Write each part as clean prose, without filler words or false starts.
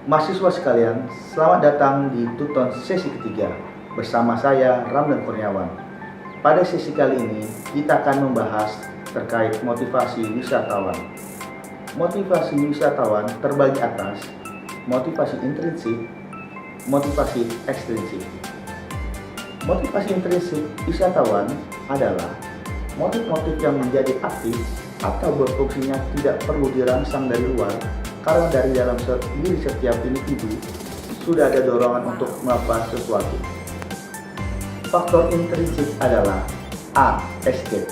Mahasiswa sekalian, selamat datang di Tuton sesi ketiga bersama saya Ramdan Kurniawan. Pada sesi kali ini kita akan membahas terkait motivasi wisatawan. Motivasi wisatawan terbagi atas motivasi intrinsik, motivasi ekstrinsik. Motivasi intrinsik wisatawan adalah motif-motif yang menjadi aktif atau berfungsinya tidak perlu dirangsang dari luar, karena dari dalam diri setiap individu sudah ada dorongan untuk melakukan sesuatu. Faktor intrinsik adalah A. Escape.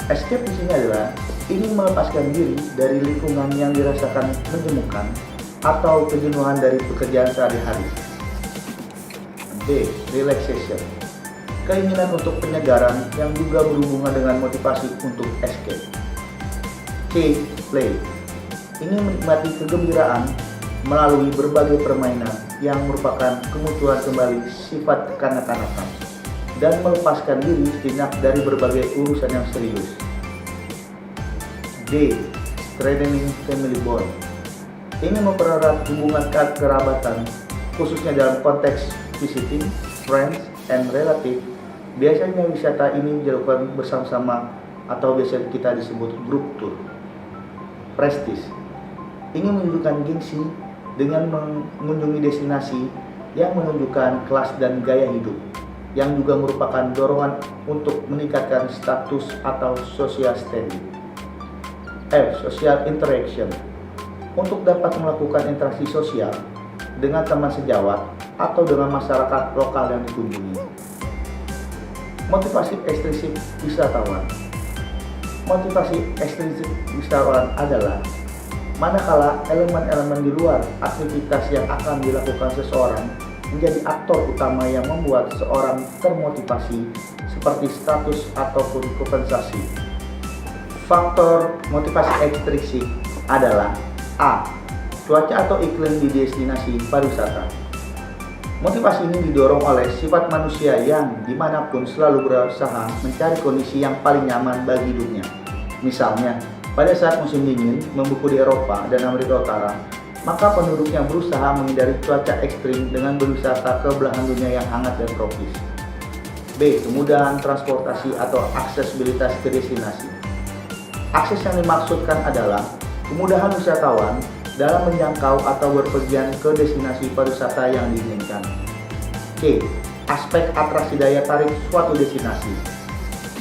Escape di sini adalah ingin melepaskan diri dari lingkungan yang dirasakan menjemukan atau kejenuhan dari pekerjaan sehari-hari. B. Relaxation. Keinginan untuk penyegaran yang juga berhubungan dengan motivasi untuk escape. C. Play. Ingin menikmati kegembiraan melalui berbagai permainan yang merupakan kemunculan kembali sifat kekanak-kanakan dan melepaskan diri sejenak dari berbagai urusan yang serius. D. Strengthening family bond. Ingin mempererat hubungan kekerabatan khususnya dalam konteks visiting, friends, and relative. Biasanya wisata ini dilakukan bersama-sama atau biasa kita disebut group tour. Prestige. Ingin menunjukkan gengsi dengan mengunjungi destinasi yang menunjukkan kelas dan gaya hidup, yang juga merupakan dorongan untuk meningkatkan status atau social standing. F. Social interaction. Untuk dapat melakukan interaksi sosial dengan teman sejawat atau dengan masyarakat lokal yang dikunjungi. Motivasi ekstrinsik wisatawan. Motivasi ekstrinsik wisatawan adalah manakala elemen-elemen di luar aktivitas yang akan dilakukan seseorang menjadi aktor utama yang membuat seseorang termotivasi, seperti status ataupun kompensasi. Faktor motivasi ekstrinsik adalah A. Cuaca atau iklim di destinasi pariwisata. Motivasi ini didorong oleh sifat manusia yang dimanapun selalu berusaha mencari kondisi yang paling nyaman bagi hidupnya. Misalnya, pada saat musim dingin membuku di Eropa dan Amerika Utara, maka penduduknya berusaha menghindari cuaca ekstrim dengan berwisata ke belahan dunia yang hangat dan tropis. B. Kemudahan transportasi atau aksesibilitas ke destinasi. Akses yang dimaksudkan adalah kemudahan wisatawan dalam menjangkau atau berpergian ke destinasi pariwisata yang diinginkan. C. Aspek atraksi daya tarik suatu destinasi.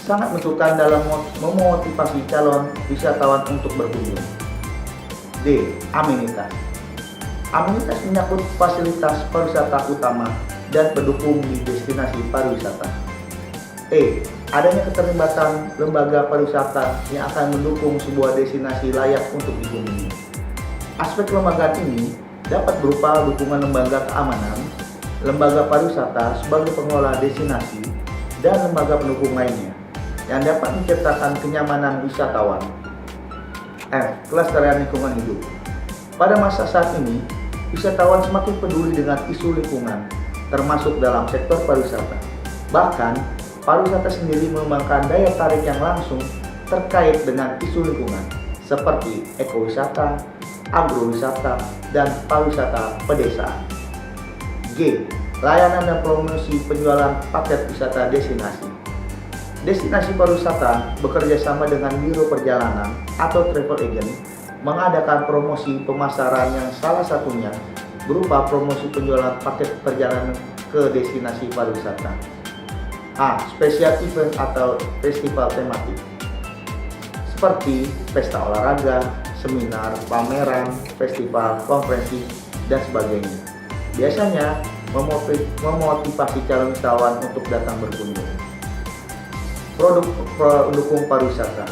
Sangat menentukan dalam memotivasi calon wisatawan untuk berkunjung. D. Amenitas. Amenitas menyangkut fasilitas pariwisata utama dan pendukung di destinasi pariwisata. E. Adanya keterlibatan lembaga pariwisata yang akan mendukung sebuah destinasi layak untuk dikunjungi. Aspek kelembagaan ini dapat berupa dukungan lembaga keamanan, lembaga pariwisata sebagai pengelola destinasi, dan lembaga pendukung lainnya yang dapat menciptakan kenyamanan wisatawan. F. Kelestarian lingkungan hidup. Pada masa saat ini, wisatawan semakin peduli dengan isu lingkungan, termasuk dalam sektor pariwisata. Bahkan, pariwisata sendiri mengembangkan daya tarik yang langsung terkait dengan isu lingkungan, seperti ekowisata, agrowisata, dan pariwisata pedesaan. G. Layanan dan promosi penjualan paket wisata destinasi. Destinasi pariwisata bekerja sama dengan biro perjalanan atau travel agent mengadakan promosi pemasaran yang salah satunya berupa promosi penjualan paket perjalanan ke destinasi pariwisata. A. Special event atau festival tematik seperti pesta olahraga, seminar, pameran, festival, konferensi, dan sebagainya. Biasanya memotivasi calon wisatawan untuk datang berkunjung. Produk pendukung pariwisata.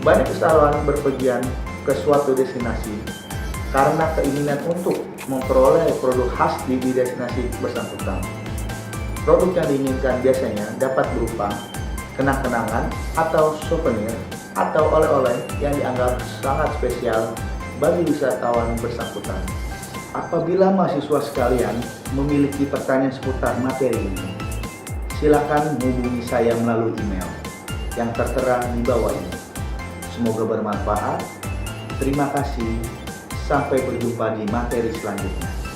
Banyak wisatawan berpergian ke suatu destinasi karena keinginan untuk memperoleh produk khas di destinasi bersangkutan. Produk yang diinginkan biasanya dapat berupa kenang-kenangan atau souvenir atau oleh-oleh yang dianggap sangat spesial bagi wisatawan bersangkutan. Apabila mahasiswa sekalian memiliki pertanyaan seputar materi ini, silakan hubungi saya melalui email yang tertera di bawah ini. Semoga bermanfaat. Terima kasih. Sampai berjumpa di materi selanjutnya.